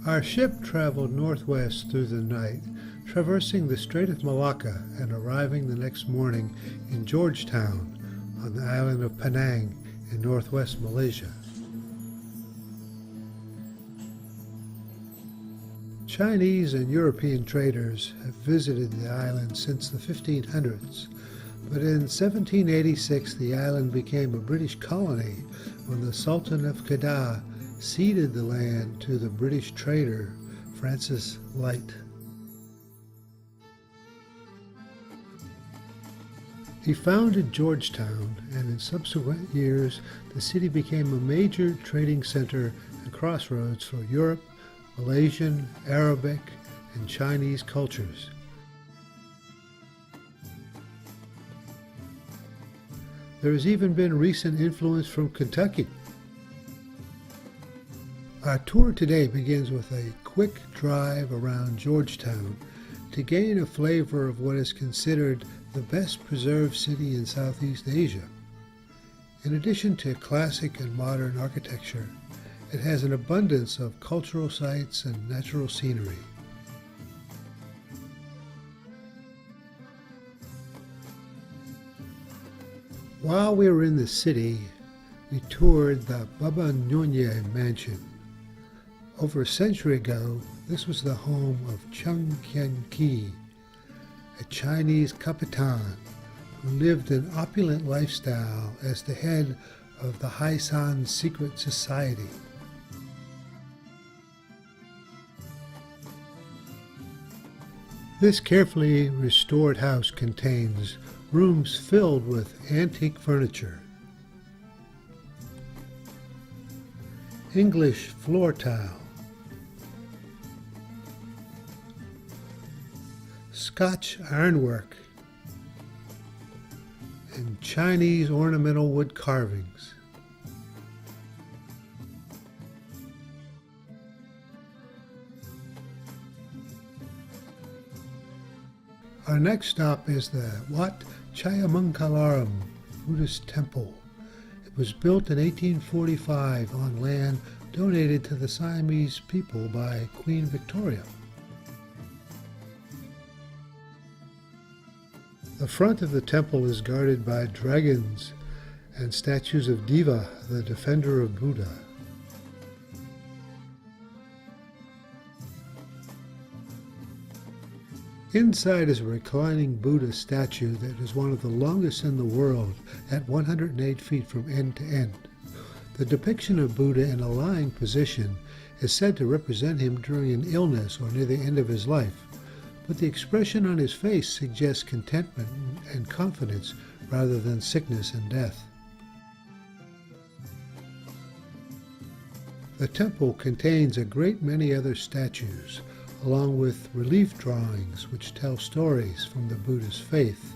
Our ship traveled northwest through the night, traversing the Strait of Malacca and arriving the next morning in Georgetown on the island of Penang in northwest Malaysia. Chinese and European traders have visited the island since the 1500s, but in 1786 the island became a British colony when the Sultan of Kedah ceded the land to the British trader Francis Light. He founded Georgetown, and in subsequent years the city became a major trading center and crossroads for Europe, Malaysian, Arabic, and Chinese cultures. There has even been recent influence from Kentucky. Our tour today begins with a quick drive around Georgetown to gain a flavor of what is considered the best preserved city in Southeast Asia. In addition to classic and modern architecture, it has an abundance of cultural sites and natural scenery. While we were in the city, we toured the Baba Nyonya Mansion. Over a century ago, this was the home of Chung Kien Ki, a Chinese Capitan who lived an opulent lifestyle as the head of the Haisan secret society. This carefully restored house contains rooms filled with antique furniture, English floor tile, Scotch ironwork, and Chinese ornamental wood carvings. Our next stop is the Wat Chayamangalaram Buddhist Temple. It was built in 1845 on land donated to the Siamese people by Queen Victoria. The front of the temple is guarded by dragons and statues of Deva, the defender of Buddha. Inside is a reclining Buddha statue that is one of the longest in the world at 108 feet from end to end. The depiction of Buddha in a lying position is said to represent him during an illness or near the end of his life, but the expression on his face suggests contentment and confidence rather than sickness and death. The temple contains a great many other statues, along with relief drawings which tell stories from the Buddhist faith.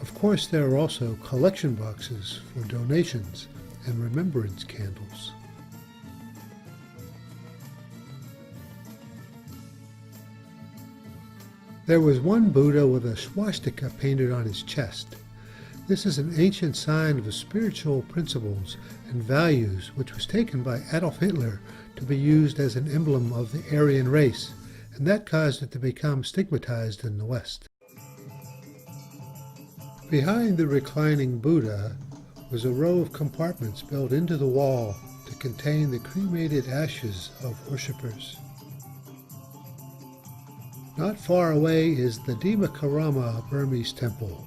Of course, there are also collection boxes for donations and remembrance candles. There was one Buddha with a swastika painted on his chest. This is an ancient sign of spiritual principles and values which was taken by Adolf Hitler to be used as an emblem of the Aryan race, and that caused it to become stigmatized in the West. Behind the reclining Buddha was a row of compartments built into the wall to contain the cremated ashes of worshippers. Not far away is the Dima Burmese temple.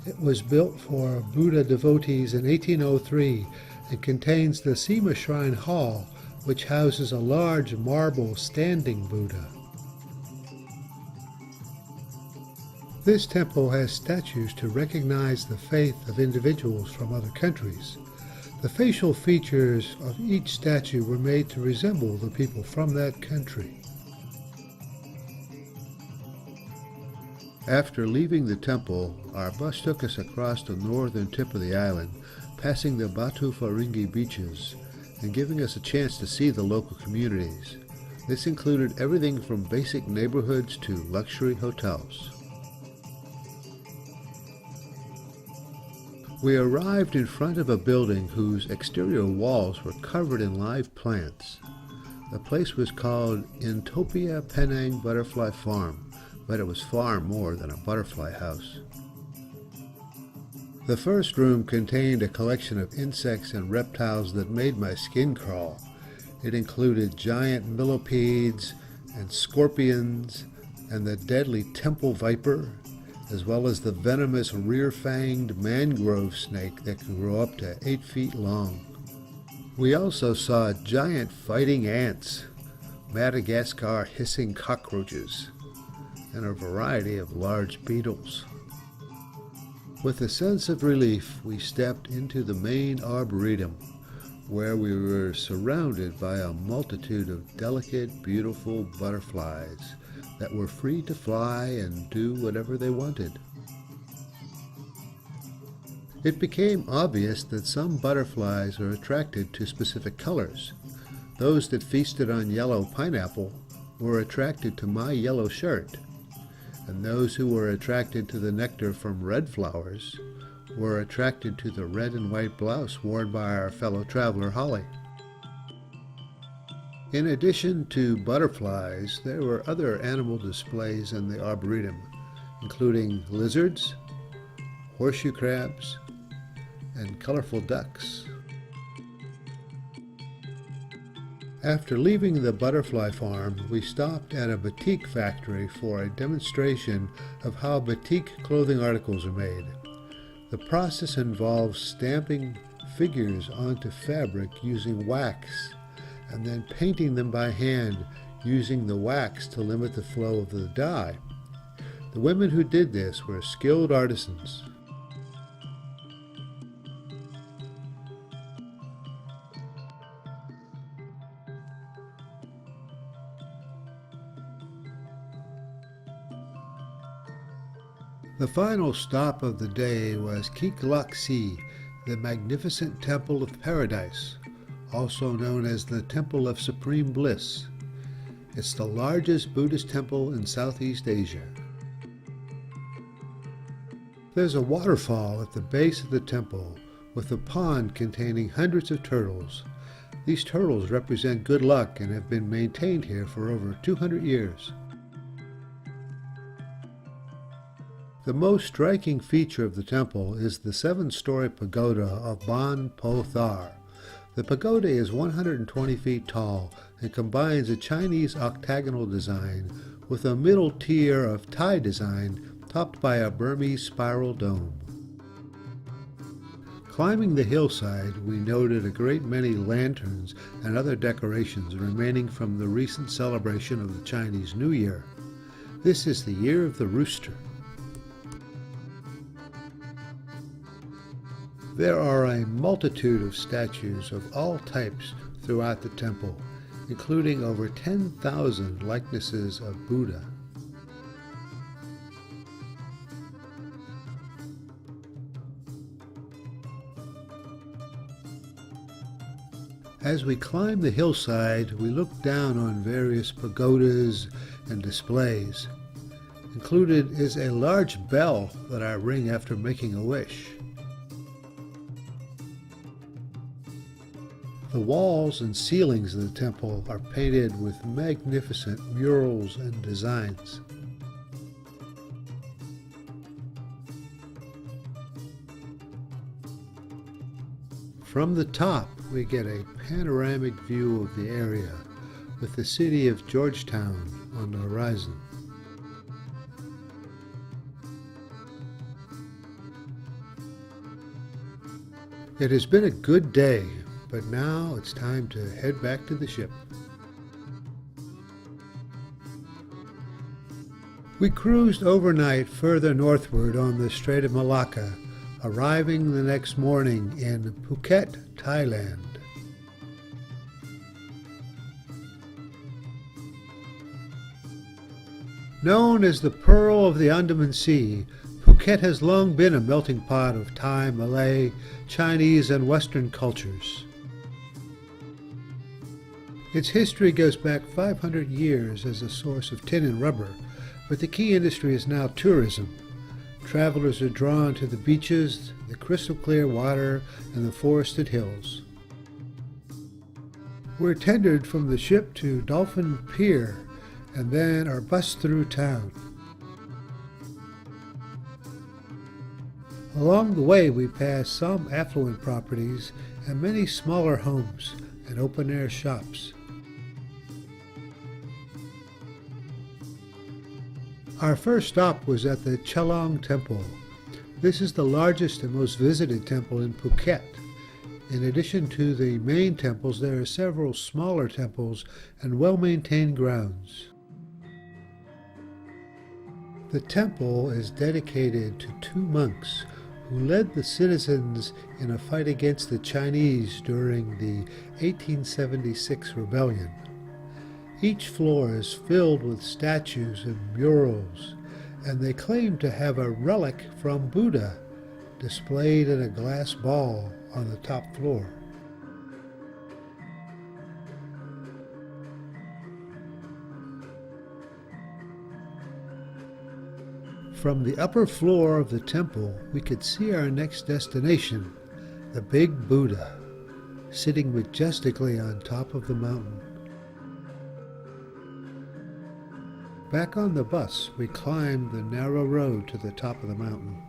It was built for Buddha devotees in 1803 and contains the Sima Shrine Hall, which houses a large marble standing Buddha. This temple has statues to recognize the faith of individuals from other countries. The facial features of each statue were made to resemble the people from that country. After leaving the temple, our bus took us across the northern tip of the island, passing the Batu Faringi beaches and giving us a chance to see the local communities. This included everything from basic neighborhoods to luxury hotels. We arrived in front of a building whose exterior walls were covered in live plants. The place was called Intopia Penang Butterfly Farm, but it was far more than a butterfly house. The first room contained a collection of insects and reptiles that made my skin crawl. It included giant millipedes and scorpions and the deadly temple viper, as well as the venomous rear-fanged mangrove snake that can grow up to 8 feet long. We also saw giant fighting ants, Madagascar hissing cockroaches, and a variety of large beetles. With a sense of relief, we stepped into the main arboretum, where we were surrounded by a multitude of delicate, beautiful butterflies that were free to fly and do whatever they wanted. It became obvious that some butterflies are attracted to specific colors. Those that feasted on yellow pineapple were attracted to my yellow shirt, and those who were attracted to the nectar from red flowers were attracted to the red and white blouse worn by our fellow traveler Holly. In addition to butterflies, there were other animal displays in the arboretum, including lizards, horseshoe crabs, and colorful ducks. After leaving the butterfly farm, we stopped at a batik factory for a demonstration of how batik clothing articles are made. The process involves stamping figures onto fabric using wax and then painting them by hand using the wax to limit the flow of the dye. The women who did this were skilled artisans. The final stop of the day was Kiklaksi, the magnificent Temple of Paradise, also known as the Temple of Supreme Bliss. It's the largest Buddhist temple in Southeast Asia. There's a waterfall at the base of the temple with a pond containing hundreds of turtles. These turtles represent good luck and have been maintained here for over 200 years. The most striking feature of the temple is the 7-story pagoda of Ban Po Thar. The pagoda is 120 feet tall and combines a Chinese octagonal design with a middle tier of Thai design topped by a Burmese spiral dome. Climbing the hillside, we noted a great many lanterns and other decorations remaining from the recent celebration of the Chinese New Year. This is the Year of the Rooster. There are a multitude of statues of all types throughout the temple, including over 10,000 likenesses of Buddha. As we climb the hillside, we look down on various pagodas and displays. Included is a large bell that I ring after making a wish. The walls and ceilings of the temple are painted with magnificent murals and designs. From the top, we get a panoramic view of the area, with the city of Georgetown on the horizon. It has been a good day, but now it's time to head back to the ship. We cruised overnight further northward on the Strait of Malacca, arriving the next morning in Phuket, Thailand. Known as the Pearl of the Andaman Sea, Phuket has long been a melting pot of Thai, Malay, Chinese, and Western cultures. Its history goes back 500 years as a source of tin and rubber, but the key industry is now tourism. Travelers are drawn to the beaches, the crystal clear water, and the forested hills. We're tendered from the ship to Dolphin Pier and then are bussed through town. Along the way we pass some affluent properties and many smaller homes and open-air shops. Our first stop was at the Chalong Temple. This is the largest and most visited temple in Phuket. In addition to the main temples, there are several smaller temples and well-maintained grounds. The temple is dedicated to two monks who led the citizens in a fight against the Chinese during the 1876 rebellion. Each floor is filled with statues and murals, and they claim to have a relic from Buddha displayed in a glass ball on the top floor. From the upper floor of the temple, we could see our next destination, the Big Buddha, sitting majestically on top of the mountain. Back on the bus, we climbed the narrow road to the top of the mountain.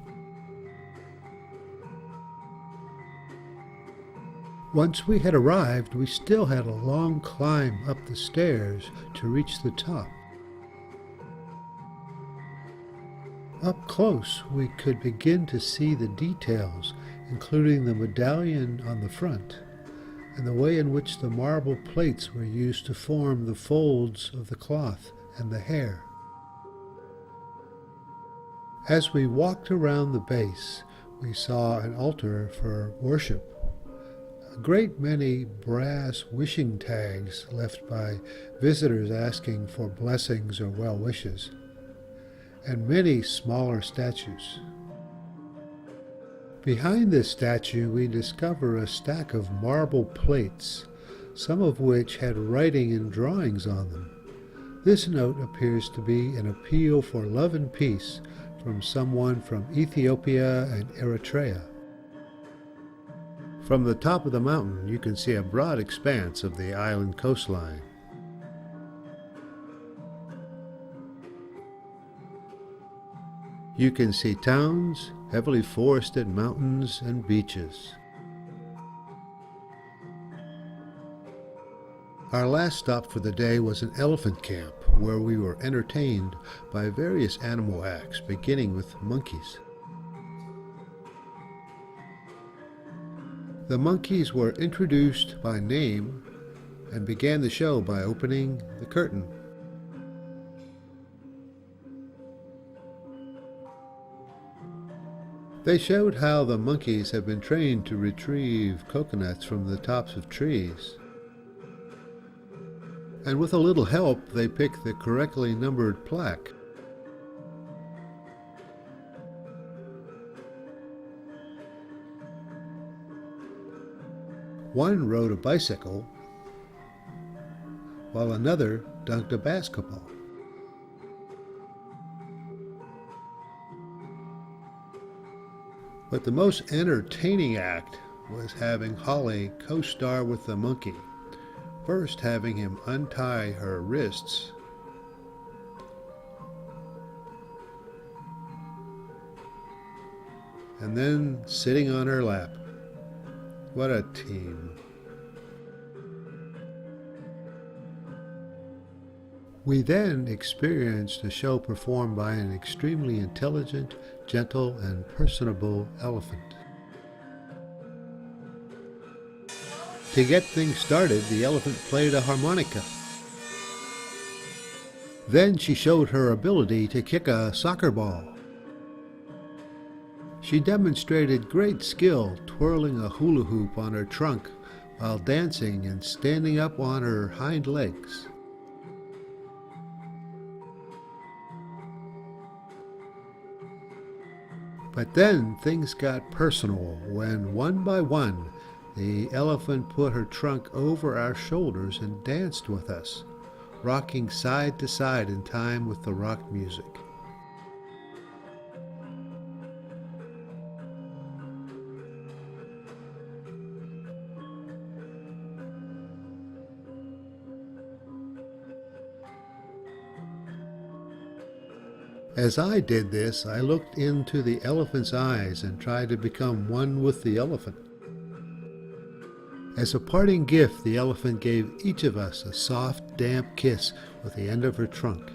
Once we had arrived, we still had a long climb up the stairs to reach the top. Up close, we could begin to see the details, including the medallion on the front, and the way in which the marble plates were used to form the folds of the cloth and the hair. As we walked around the base, we saw an altar for worship. A great many brass wishing tags left by visitors asking for blessings or well wishes, and many smaller statues. Behind this statue we discover a stack of marble plates, some of which had writing and drawings on them. This note appears to be an appeal for love and peace from someone from Ethiopia and Eritrea. From the top of the mountain, you can see a broad expanse of the island coastline. You can see towns, heavily forested mountains, and beaches. Our last stop for the day was an elephant camp, where we were entertained by various animal acts, beginning with monkeys. The monkeys were introduced by name and began the show by opening the curtain. They showed how the monkeys have been trained to retrieve coconuts from the tops of trees. And with a little help, they picked the correctly numbered plaque. One rode a bicycle, while another dunked a basketball. But the most entertaining act was having Holly co-star with the monkey, first having him untie her wrists, and then sitting on her lap. What a team. We then experienced a show performed by an extremely intelligent, gentle, and personable elephant. To get things started, the elephant played a harmonica. Then she showed her ability to kick a soccer ball. She demonstrated great skill twirling a hula hoop on her trunk while dancing and standing up on her hind legs. But then things got personal when, one by one, the elephant put her trunk over our shoulders and danced with us, rocking side to side in time with the rock music. As I did this, I looked into the elephant's eyes and tried to become one with the elephant. As a parting gift, the elephant gave each of us a soft, damp kiss with the end of her trunk.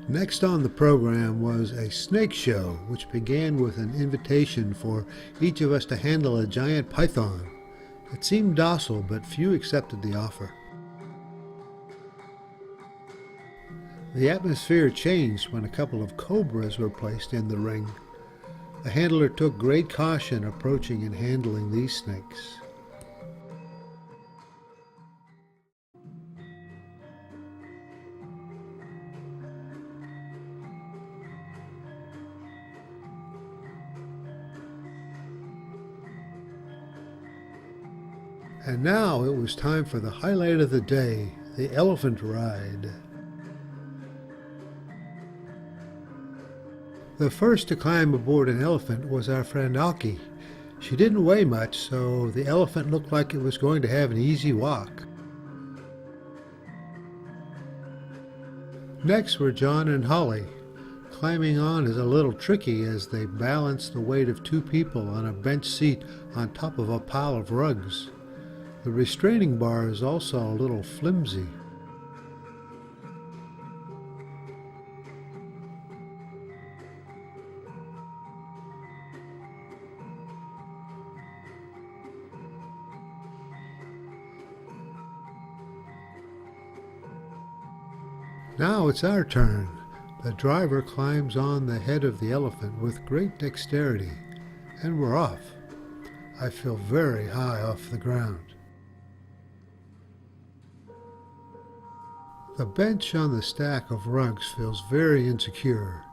Next on the program was a snake show, which began with an invitation for each of us to handle a giant python. It seemed docile, but few accepted the offer. The atmosphere changed when a couple of cobras were placed in the ring. The handler took great caution approaching and handling these snakes. And now it was time for the highlight of the day, the elephant ride. The first to climb aboard an elephant was our friend Aki. She didn't weigh much, so the elephant looked like it was going to have an easy walk. Next were John and Holly. Climbing on is a little tricky as they balance the weight of two people on a bench seat on top of a pile of rugs. The restraining bar is also a little flimsy. Now it's our turn. The driver climbs on the head of the elephant with great dexterity, and we're off. I feel very high off the ground. The bench on the stack of rugs feels very insecure.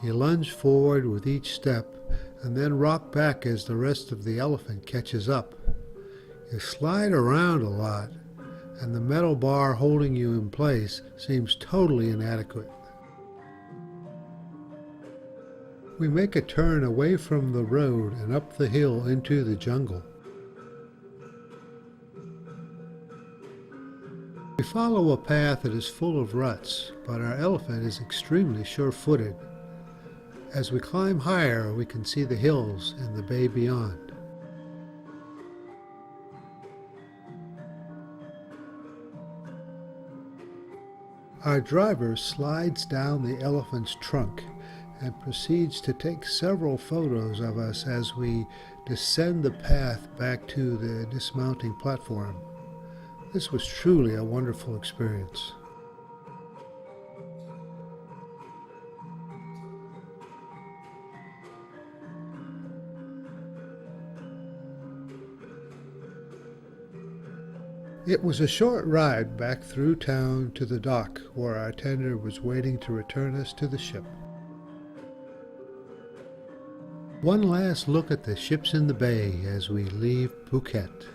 You lunge forward with each step and then rock back as the rest of the elephant catches up. You slide around a lot, and the metal bar holding you in place seems totally inadequate. We make a turn away from the road and up the hill into the jungle. We follow a path that is full of ruts, but our elephant is extremely sure-footed. As we climb higher, we can see the hills and the bay beyond. Our driver slides down the elephant's trunk and proceeds to take several photos of us as we descend the path back to the dismounting platform. This was truly a wonderful experience. It was a short ride back through town to the dock where our tender was waiting to return us to the ship. One last look at the ships in the bay as we leave Phuket.